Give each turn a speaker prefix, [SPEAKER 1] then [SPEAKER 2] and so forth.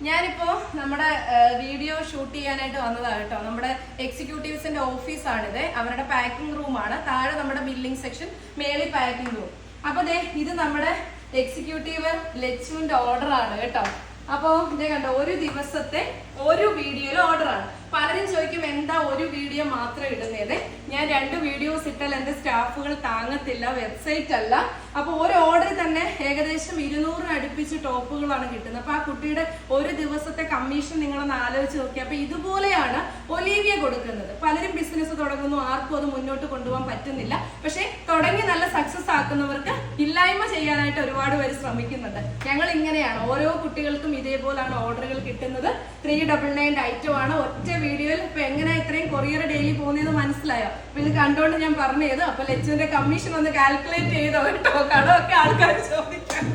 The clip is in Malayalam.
[SPEAKER 1] ഞാനിപ്പോ നമ്മുടെ വീഡിയോ ഷൂട്ട് ചെയ്യാനായിട്ട് വന്നതാണ് കേട്ടോ. നമ്മുടെ എക്സിക്യൂട്ടീവ്സിന്റെ ഓഫീസാണിത്. അവരുടെ പാക്കിംഗ് റൂമാണ്. താഴെ നമ്മുടെ ബില്ലിംഗ് സെക്ഷൻ, മേളിൽ പാക്കിംഗ് റൂം. അപ്പൊ ഇത് നമ്മുടെ എക്സിക്യൂട്ടീവ് ലച്ചുവിന്റെ ഓർഡർ ആണ് കേട്ടോ. അപ്പൊ ഇതേ കണ്ടോ, ഒരു ദിവസത്തെ ഒരു വീഡിയോയിൽ ഓർഡറാണ്. പലരും ചോദിക്കും എന്താ ഒരു വീഡിയോ മാത്രം ഇടുന്നത്. ഞാൻ 2 വീഡിയോസ് ഇട്ടാൽ എന്റെ സ്റ്റാഫുകൾ താങ്ങത്തില്ല, വെബ്സൈറ്റ് അല്ല. അപ്പൊ ഒരു ഓർഡർ തന്നെ ഏകദേശം 200 അടുപ്പിച്ച് ടോപ്പുകളാണ് കിട്ടുന്നത്. അപ്പൊ ആ കുട്ടിയുടെ ഒരു ദിവസത്തെ കമ്മീഷൻ നിങ്ങളൊന്ന് ആലോചിച്ച് നോക്കി. അപ്പൊ ഇതുപോലെയാണ് ഒലീവിയ കൊടുക്കുന്നത്. പലരും ബിസിനസ് തുടങ്ങുന്നു, ആർക്കും അത് മുന്നോട്ട് കൊണ്ടുപോകാൻ പറ്റുന്നില്ല. പക്ഷെ തുടങ്ങി നല്ല സക്സസ് ആക്കുന്നവർക്ക് ഇല്ലായ്മ ചെയ്യാനായിട്ട് ഒരുപാട് പേര് ശ്രമിക്കുന്നുണ്ട്. ഞങ്ങൾ ഇങ്ങനെയാണ്, ഓരോ കുട്ടികൾക്കും ഇതേപോലാണ് ഓർഡറുകൾ കിട്ടുന്നത്. 399 ഐറ്റം ആണ് ഒറ്റ വീഡിയോയിൽ. ഇപ്പൊ എങ്ങനെയാ ഇത്രയും കൊറിയർ ഡെയിലി പോകുന്നതെന്ന് മനസ്സിലായോ? അപ്പൊ ഇത് കണ്ടോണ്ട് ഞാൻ പറഞ്ഞത്. അപ്പൊ ലച്ചുവിന്റെ കമ്മീഷൻ ഒന്ന് കാൽക്കുലേറ്റ് ചെയ്തോ കേട്ടോ, കടമൊക്കെ ആൾക്കാർ ചോദിക്കാം.